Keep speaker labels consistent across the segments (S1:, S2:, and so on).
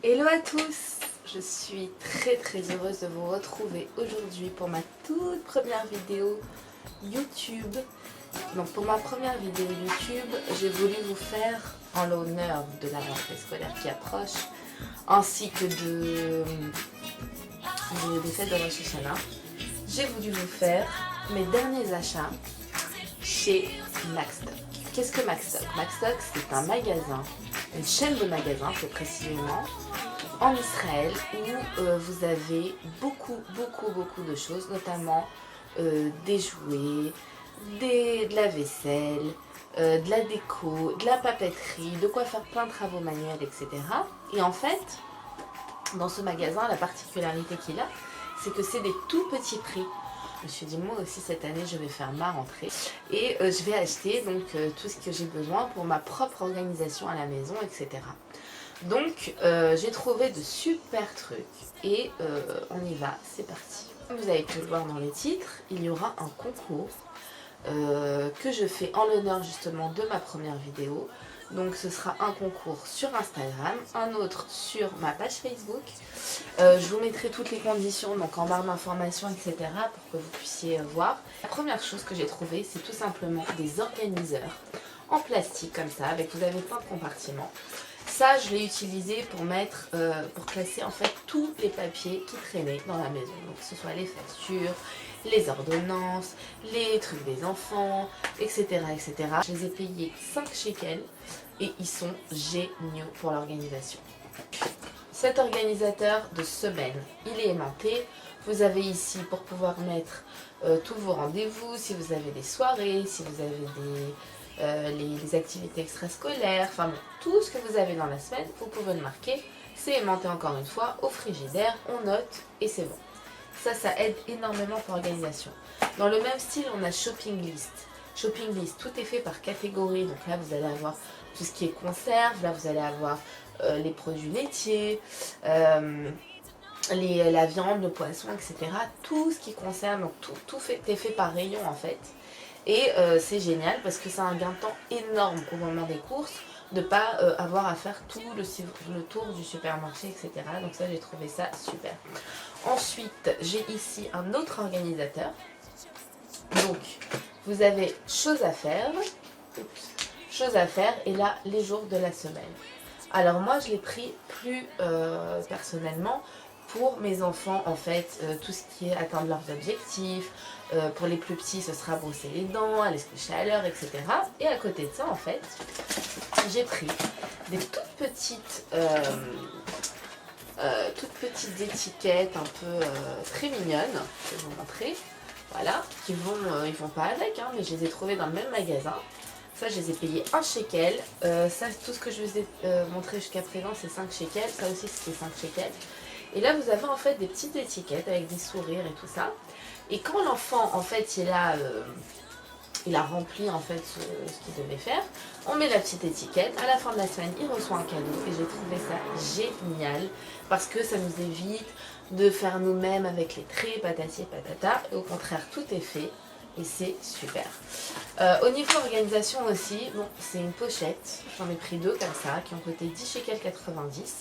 S1: Hello à tous, je suis très heureuse de vous retrouver aujourd'hui pour ma toute première vidéo YouTube. Donc pour ma première vidéo YouTube, j'ai voulu vous faire, en l'honneur de la rentrée scolaire qui approche, ainsi que des fêtes de Rosh Hashanah, j'ai voulu vous faire mes derniers achats chez Macstock. Qu'est-ce que Macstock? Macstock, c'est un magasin, une chaîne de magasins plus précisément, en Israël où vous avez beaucoup de choses, notamment des jouets, de la vaisselle, de la déco, de la papeterie, de quoi faire plein de travaux manuels, etc. Et en fait, dans ce magasin, la particularité qu'il a, c'est que c'est des tout petits prix. Je me suis dit, moi aussi cette année, je vais faire ma rentrée et je vais acheter donc tout ce que j'ai besoin pour ma propre organisation à la maison, etc. Donc, j'ai trouvé de super trucs et on y va, c'est parti. Comme vous avez pu le voir dans les titres, il y aura un concours que je fais en l'honneur justement de ma première vidéo. Donc ce sera un concours sur Instagram, un autre sur ma page Facebook. Je vous mettrai toutes les conditions donc en barre d'informations, etc. pour que vous puissiez voir. La première chose que j'ai trouvée, c'est tout simplement des organiseurs en plastique comme ça, avec vous avez plein de compartiments. Ça, je l'ai utilisé pour mettre, pour classer en fait tous les papiers qui traînaient dans la maison. Donc que ce soit les factures, les ordonnances, les trucs des enfants, etc. etc. Je les ai payés 5 shekels et ils sont géniaux pour l'organisation. Cet organisateur de semaine, il est aimanté. Vous avez ici pour pouvoir mettre tous vos rendez-vous, si vous avez des soirées, si vous avez les activités extrascolaires, enfin bon, tout ce que vous avez dans la semaine, vous pouvez le marquer. C'est aimanté encore une fois au frigidaire, on note et c'est bon. Ça aide énormément pour l'organisation. Dans le même style, on a Shopping List. Shopping List, tout est fait par catégorie. Donc là, vous allez avoir tout ce qui est conserve. Là, vous allez avoir les produits laitiers, la viande, le poisson, etc. Tout ce qui concerne, donc tout est fait par rayon en fait. Et c'est génial parce que c'est un gain de temps énorme au moment des courses de ne pas avoir à faire tout le tour du supermarché, etc. Donc ça, j'ai trouvé ça super. Ensuite, j'ai ici un autre organisateur. Donc, vous avez choses à faire. Choses à faire et là, les jours de la semaine. Alors moi, je l'ai pris plus personnellement pour mes enfants, en fait, tout ce qui est atteindre leurs objectifs. Pour les plus petits, ce sera brosser les dents, aller se coucher à l'heure, etc. Et à côté de ça, en fait, j'ai pris des toutes petites étiquettes un peu très mignonnes. Je vais vous montrer. Voilà, ils vont pas avec, hein, mais je les ai trouvées dans le même magasin. Ça, je les ai payés 1 shekel. Ça, tout ce que je vous ai montré jusqu'à présent, c'est 5 shekels. Ça aussi, c'était 5 shekels. Et là, vous avez en fait des petites étiquettes avec des sourires et tout ça. Et quand l'enfant, en fait, il a rempli en fait ce qu'il devait faire, on met la petite étiquette. À la fin de la semaine, il reçoit un cadeau. Et j'ai trouvé ça génial parce que ça nous évite de faire nous-mêmes avec les traits, patati et patata. Et au contraire, tout est fait. Et c'est super. Au niveau organisation aussi, bon, c'est une pochette. J'en ai pris 2 comme ça, qui ont coûté 10 shekels 90.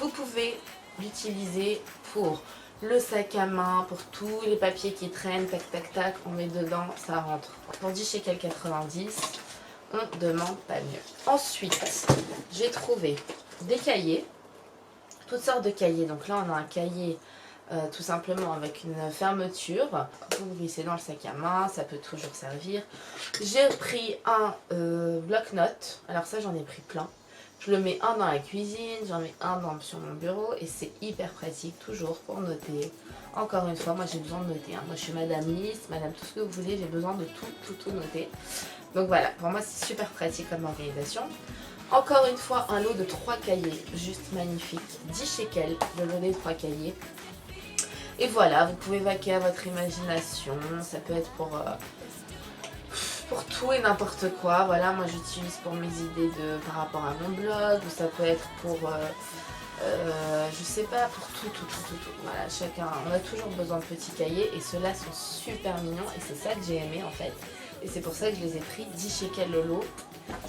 S1: Vous pouvez l'utiliser pour le sac à main, pour tous les papiers qui traînent, tac tac tac, on met dedans, ça rentre. Pour 10 shekels 90, on demande pas mieux. Ensuite, j'ai trouvé des cahiers, toutes sortes de cahiers. Donc là, on a un cahier tout simplement avec une fermeture. Vous glissez dans le sac à main, ça peut toujours servir. J'ai pris un bloc-notes. Alors ça, j'en ai pris plein. Je le mets un dans la cuisine, j'en mets un sur mon bureau et c'est hyper pratique toujours pour noter. Encore une fois, moi j'ai besoin de noter. Hein. Moi je suis madame liste, madame tout ce que vous voulez, j'ai besoin de tout noter. Donc voilà, pour moi c'est super pratique comme organisation. Encore une fois, un lot de 3 cahiers, juste magnifique. 10 shekels, le lot des 3 cahiers. Et voilà, vous pouvez vaquer à votre imagination, ça peut être pour tout et n'importe quoi. Voilà, moi j'utilise pour mes idées par rapport à mon blog, ou ça peut être pour, je sais pas, pour tout. Voilà, chacun, on a toujours besoin de petits cahiers et ceux-là sont super mignons et c'est ça que j'ai aimé en fait. Et c'est pour ça que je les ai pris 10 shekels le lot.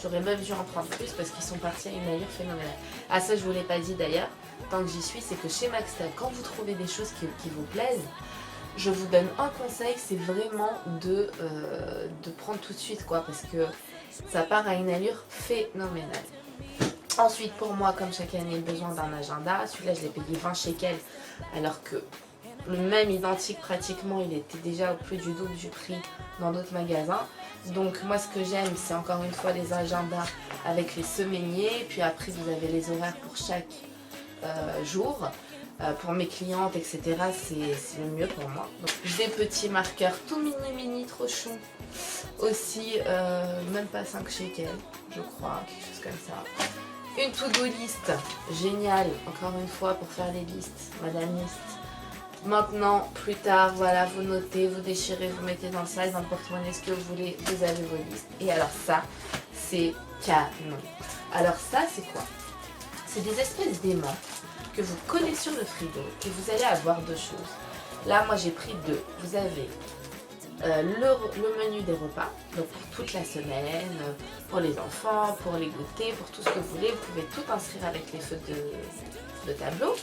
S1: J'aurais même dû en prendre plus parce qu'ils sont partis à une allure phénoménale. Ah ça je vous l'ai pas dit d'ailleurs, tant que j'y suis, c'est que chez Maxtag, quand vous trouvez des choses qui vous plaisent, je vous donne un conseil, c'est vraiment de prendre tout de suite quoi, parce que ça part à une allure phénoménale. Ensuite pour moi, comme chaque année, j'ai besoin d'un agenda. Celui-là je l'ai payé 20 shekels, alors que le même identique pratiquement, il était déjà au plus du double du prix dans d'autres magasins. Donc moi ce que j'aime, c'est encore une fois les agendas avec les semainiers, puis après vous avez les horaires pour chaque jour. Pour mes clientes, etc., c'est le mieux pour moi. Donc, des petits marqueurs tout mini, trop chou. Aussi, même pas 5 shekels, je crois, quelque chose comme ça. Une to-do list, géniale, encore une fois, pour faire les listes, madame liste. Maintenant, plus tard, voilà, vous notez, vous déchirez, vous mettez dans le sac, dans le porte-monnaie, ce que vous voulez, vous avez vos listes. Et alors ça, c'est canon. Alors ça, c'est quoi? C'est des espèces d'aimants que vous collez sur le frigo et vous allez avoir deux choses. Là, moi, j'ai pris deux. Vous avez le menu des repas, donc pour toute la semaine, pour les enfants, pour les goûters, pour tout ce que vous voulez. Vous pouvez tout inscrire avec les feux de tableau.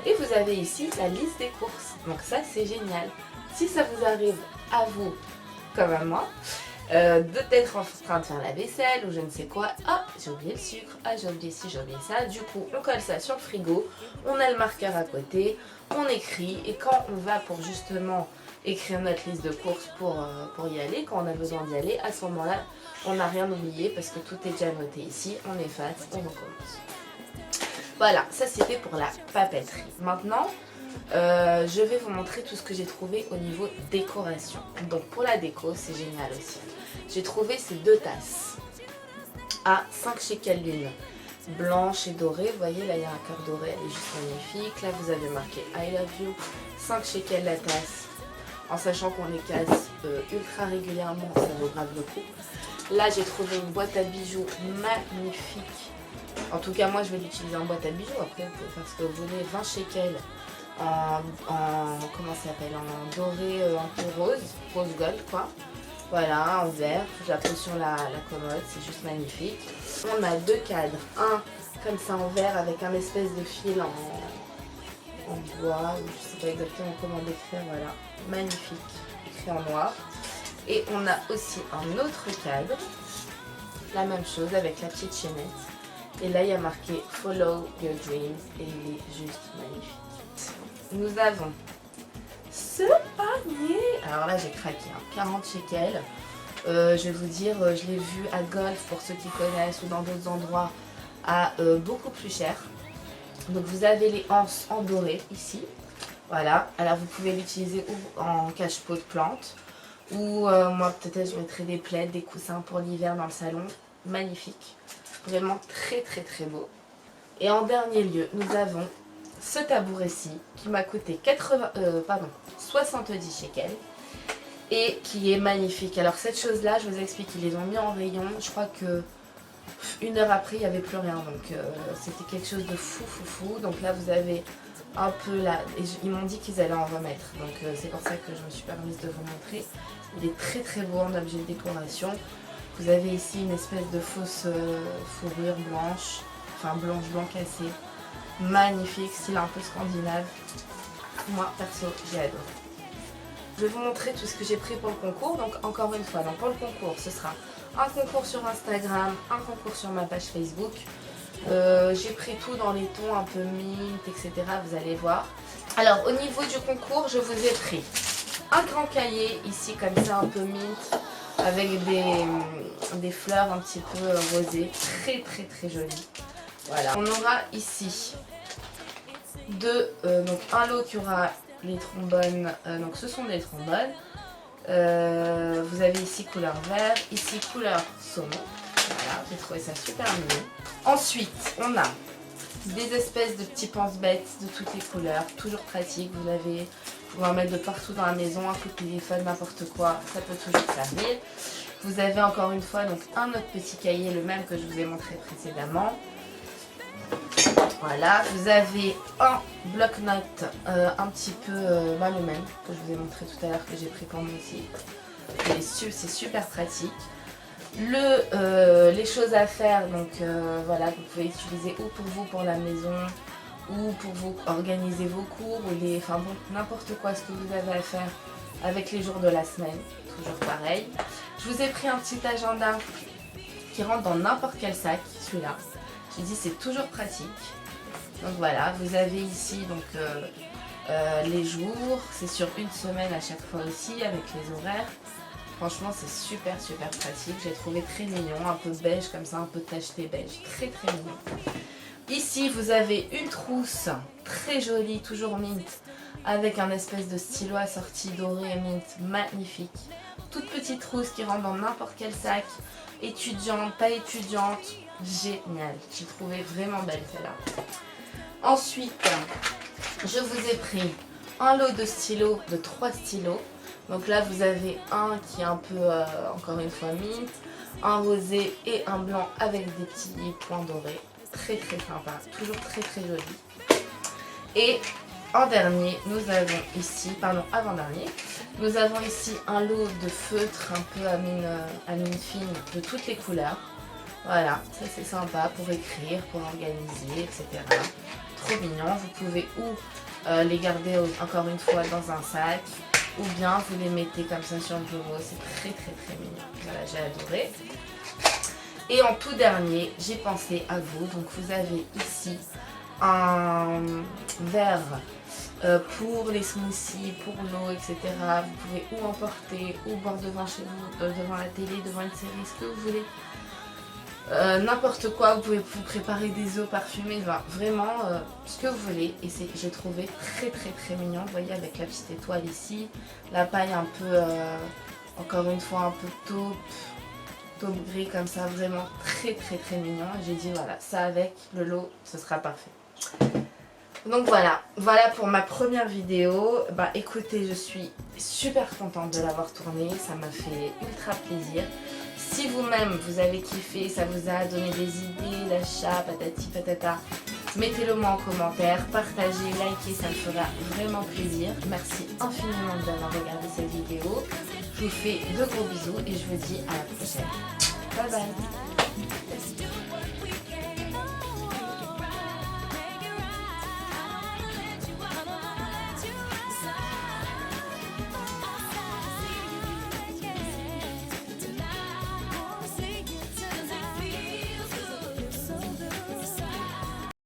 S1: Et vous avez ici la liste des courses. Donc ça, c'est génial. Si ça vous arrive à vous, comme à moi, d'être en train de faire la vaisselle ou je ne sais quoi, ah j'ai oublié le sucre, ah j'ai oublié ci, j'ai oublié ça, du coup on colle ça sur le frigo, on a le marqueur à côté, on écrit et quand on va pour justement écrire notre liste de courses pour y aller, quand on a besoin d'y aller, à ce moment là on n'a rien oublié parce que tout est déjà noté ici, on efface, on recommence. Voilà, ça c'était pour la papeterie. Maintenant je vais vous montrer tout ce que j'ai trouvé au niveau décoration. Donc pour la déco, c'est génial aussi. J'ai trouvé ces deux tasses à 5 shekels l'une, blanche et dorée. Vous voyez, là il y a un cœur doré, elle est juste magnifique. Là vous avez marqué I love you, 5 shekels la tasse. En sachant qu'on les casse ultra régulièrement, ça vaut grave le coup. Là j'ai trouvé une boîte à bijoux magnifique. En tout cas moi je vais l'utiliser en boîte à bijoux. Après vous pouvez faire ce que vous voulez, 20 shekels. Comment ça s'appelle, en doré un peu rose gold quoi. Voilà, en verre, je la pose sur la commode, c'est juste magnifique. On a deux cadres, un comme ça en verre avec un espèce de fil en bois, je sais pas exactement comment décrire, voilà, magnifique, écrit en noir. Et on a aussi un autre cadre, la même chose avec la petite chaînette. Et là il y a marqué Follow Your Dreams et il est juste magnifique. Nous avons ce panier. Alors là j'ai craqué, hein, 40 shekels. Je vais vous dire, je l'ai vu à Golf pour ceux qui connaissent ou dans d'autres endroits à beaucoup plus cher. Donc vous avez les anses en doré ici. Voilà, alors vous pouvez l'utiliser ou en cache-pot de plantes ou moi peut-être je mettrai des plaids, des coussins pour l'hiver dans le salon. Magnifique, vraiment très beau. Et en dernier lieu, nous avons ce tabouret-ci qui m'a coûté 70 shekels et qui est magnifique. Alors cette chose-là, je vous explique, ils les ont mis en rayon. Je crois que une heure après, il n'y avait plus rien. Donc c'était quelque chose de fou. Donc là, vous avez un peu là. Et ils m'ont dit qu'ils allaient en remettre. Donc c'est pour ça que je me suis permise de vous montrer. Il est très beau en objet de décoration. Vous avez ici une espèce de fausse fourrure blanche. Enfin blanc cassé. Magnifique, style un peu scandinave. Moi perso j'ai adoré. Je vais vous montrer tout ce que j'ai pris pour le concours. Donc encore une fois, donc pour le concours ce sera un concours sur Instagram, un concours sur ma page Facebook. J'ai pris tout dans les tons un peu mint, etc. Vous allez voir. Alors au niveau du concours, je vous ai pris un grand cahier ici comme ça un peu mint avec des fleurs un petit peu rosées, très jolies. Voilà. On aura ici donc un lot qui aura les trombones, donc ce sont des trombones. Vous avez ici couleur vert, ici couleur saumon. Voilà, j'ai trouvé ça super mignon. Ensuite, on a des espèces de petits pense-bêtes de toutes les couleurs, toujours pratique. Vous pouvez en mettre de partout dans la maison, un coup de téléphone, n'importe quoi, ça peut toujours servir. Vous avez encore une fois donc un autre petit cahier, le même que je vous ai montré précédemment. Voilà, vous avez un bloc-notes un petit peu le même que je vous ai montré tout à l'heure, que j'ai pris pour moi aussi. C'est super pratique. Les choses à faire, donc voilà, vous pouvez utiliser ou pour vous pour la maison ou pour vous organiser vos cours ou enfin bon, n'importe quoi ce que vous avez à faire avec les jours de la semaine, toujours pareil. Je vous ai pris un petit agenda qui rentre dans n'importe quel sac, celui-là. Je dis c'est toujours pratique. Donc voilà, vous avez ici donc les jours, c'est sur une semaine à chaque fois aussi avec les horaires. Franchement c'est super pratique, j'ai trouvé très mignon, un peu beige comme ça, un peu tacheté beige, très mignon. Ici vous avez une trousse très jolie, toujours mint, avec un espèce de stylo assorti doré mint, magnifique. Toute petite trousse qui rentre dans n'importe quel sac, étudiante, pas étudiante, génial. J'ai trouvé vraiment belle celle-là. Ensuite, je vous ai pris un lot de stylos, de 3 stylos. Donc là vous avez un qui est un peu, encore une fois mint, un rosé et un blanc avec des petits points dorés. Très sympa, toujours très joli. Et en dernier, nous avons ici, avant-dernier, nous avons ici un lot de feutres un peu à mine fine de toutes les couleurs. Voilà, ça c'est sympa pour écrire, pour organiser, etc. Trop mignon, vous pouvez ou les garder encore une fois dans un sac, ou bien vous les mettez comme ça sur le bureau, c'est très mignon. Voilà, j'ai adoré. Et en tout dernier, j'ai pensé à vous. Donc vous avez ici un verre pour les smoothies, pour l'eau, etc. Vous pouvez ou emporter, ou boire devant chez vous, devant la télé, devant une série, ce que vous voulez. N'importe quoi, vous pouvez vous préparer des eaux parfumées, enfin, vraiment ce que vous voulez. Et j'ai trouvé très mignon, vous voyez, avec la petite étoile ici, la paille un peu, encore une fois, un peu taupe gris comme ça, vraiment très mignon. J'ai dit voilà, ça avec le lot, ce sera parfait. Donc voilà pour ma première vidéo. Bah écoutez, je suis super contente de l'avoir tournée, ça m'a fait ultra plaisir. Si vous-même vous avez kiffé, ça vous a donné des idées d'achat, patati patata, mettez-le moi en commentaire, partagez, likez, ça me fera vraiment plaisir. Merci infiniment d'avoir regardé cette vidéo. Je vous fais de gros bisous et je vous dis à la prochaine. Bye bye.